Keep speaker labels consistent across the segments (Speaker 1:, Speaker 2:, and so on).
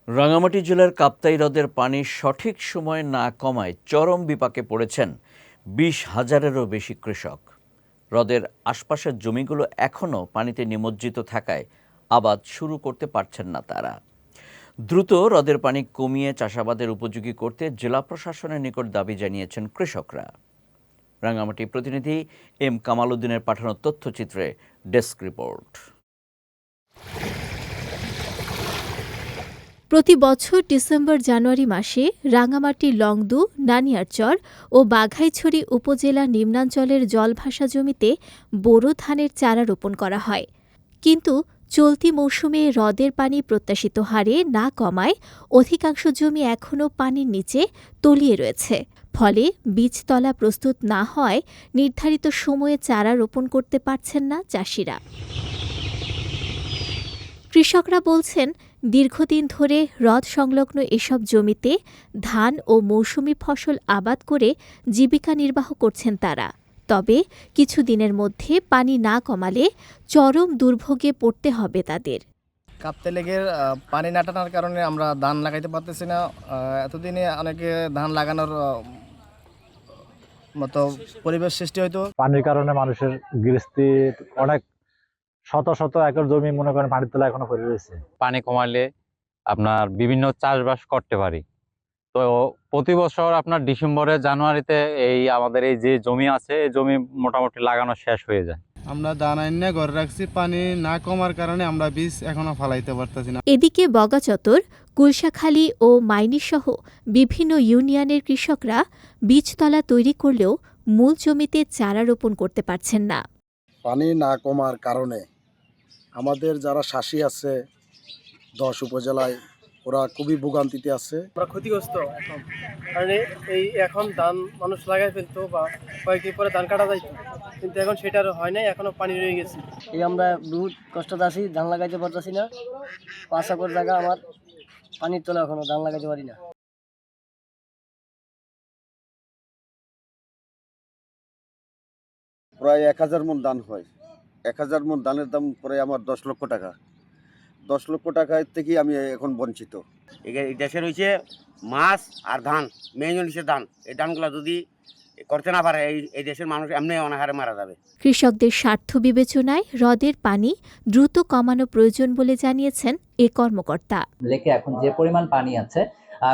Speaker 1: রাঙামাটি জেলার কাপ্তাই হ্রদের পানি সঠিক সময়ে না কমায় চরম বিপাকে পড়েছেন ২০,০০০-এরও বেশি কৃষক। হ্রদের আশপাশের জমিগুলো এখনও পানিতে নিমজ্জিত থাকায় আবাদ শুরু করতে পারছেন না তারা। দ্রুত হ্রদের পানি কমিয়ে চাষাবাদের উপযোগী করতে জেলা প্রশাসনের নিকট দাবি জানিয়েছেন কৃষকরা। রাঙামাটি প্রতিনিধি এম কামাল উদ্দিনের পাঠানো তথ্যচিত্রে ডেস্ক রিপোর্ট।
Speaker 2: প্রতি বছর ডিসেম্বর-জানুয়ারি মাসে রাঙামাটি লংদু, নানিয়ারচর ও বাঘাইছড়ি উপজেলা নিম্নাঞ্চলের জলভাসা জমিতে বোরো ধানের চারা রোপণ করা হয়। কিন্তু চলতি মৌসুমে হ্রদের পানি প্রত্যাশিত হারে না কমায় অধিকাংশ জমি এখনও পানির নিচে তলিয়ে রয়েছে। ফলে বীজতলা প্রস্তুত না হওয়ায় নির্ধারিত সময়ে চারা রোপণ করতে পারছেন না চাষিরা। কৃষকরা বলছেন, দীর্ঘদিন ধরে হ্রদ সংলগ্ন এসব জমিতে ধান ও মৌসুমি ফসল আবাদ করে জীবিকা নির্বাহ করছেন তারা। তবে কিছুদিনের মধ্যে পানি না কমালে চরম দুর্ভোগে পড়তে হবে তাদের।
Speaker 3: কাপ্তাই লেকের পানি না টানার কারণে আমরা ধান লাগাইতে পারতেছি না। এতদিনে অনেকে ধান লাগানোর মতো পরিবেশ সৃষ্টি হইতো।
Speaker 4: পানির কারণে মানুষের গৃহস্থী অনেক শত শত একর জমি মনে করেন পানির তলায় এখনো পড়ে রয়েছে।
Speaker 5: পানি কমালে আপনার বিভিন্ন চাষবাস করতে পারি। তো প্রতি বছর আপনার ডিসেম্বরে জানুয়ারিতে আমাদের এই যে জমি আছে এই জমি মোটামুটি লাগানো শেষ হয়ে যায়।
Speaker 6: আমরা ধান আইনে ঘরে রাখছি, পানি না কমার কারণে আমরা বীজ এখনো ফালাইতে পারতেছি না।
Speaker 2: এদিকে বগাচত্বর, কুলশাখালী ও মাইনীসহ বিভিন্ন ইউনিয়নের কৃষকরা বীজতলা তৈরি করলেও মূল জমিতে চারা রোপণ করতে পারছেন না।
Speaker 7: পানি না কমার কারণে আমাদের যারা চাষি আছে 10 উপজেলায় ওরা খুবই ভোগান্তিতে আছে।
Speaker 3: আমরা ক্ষতিগ্রস্ত এখন, কারণ এখন ধান মানুষ লাগাই ফেলতো বা কয়েকদিন পরে ধান কাটা যাইতো, কিন্তু এখন সেটা আর হয় নাই, এখনো পানি রয়ে গেছে। আমরা বহুত কষ্টতে আছি, ধান লাগাইতে পারতেছি না। 5 একর জায়গা আমার পানির তলা, এখনো ধান লাগাইতে পারি না।
Speaker 7: প্রায় 1000 মণ ধান হয়। 1000 মণ ধানের দাম প্রায় আমার 10 লক্ষ টাকা। 10 লক্ষ টাকার থেকে আমি এখন বঞ্চিত।
Speaker 8: এই দেশে রয়েছে মাছ আর ধান, মেইন হচ্ছে ধান। এই ধানগুলো যদি করতে না পারে এই দেশের মানুষ এমনি অনাহারে মারা যাবে।
Speaker 2: কৃষকদের স্বার্থ বিবেচনায় হ্রদের পানি দ্রুত কমানো প্রয়োজন বলে জানিয়েছেন এ কর্মকর্তা।
Speaker 9: লেকে এখন যে পরিমাণ পানি আছে,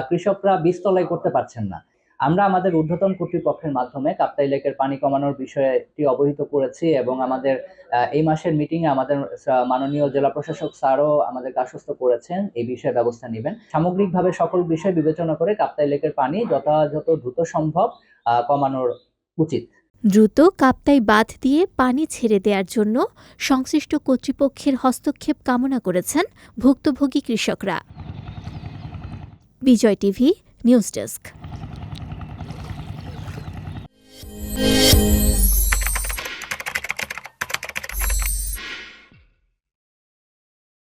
Speaker 9: কৃষকরা বীজতলাই করতে পারছেন না। আমরা আমাদের ঊর্ধ্বতন কর্তৃপক্ষের মাধ্যমে কাপ্তাই লেকের পানি কমানোর বিষয়টি অবহিত করেছি এবং আমাদের এই মাসের মিটিংয়ে আমাদের মাননীয় জেলা প্রশাসক স্যারও আমাদেরকে আশ্বস্ত করেছেন এই বিষয়ে ব্যবস্থা নেবেন। সামগ্রিকভাবে সকল বিষয় বিবেচনা করে কাপ্তাই লেকের পানি যথাযথ দ্রুত সম্ভব কমানোর উচিত।
Speaker 2: দ্রুত কাপ্তাই বাঁধ দিয়ে পানি ছেড়ে দেওয়ার জন্য সংশ্লিষ্ট কর্তৃপক্ষের হস্তক্ষেপ কামনা করেছেন ভুক্তভোগী কৃষকরা। বিজয় টিভি নিউজ ডেস্ক।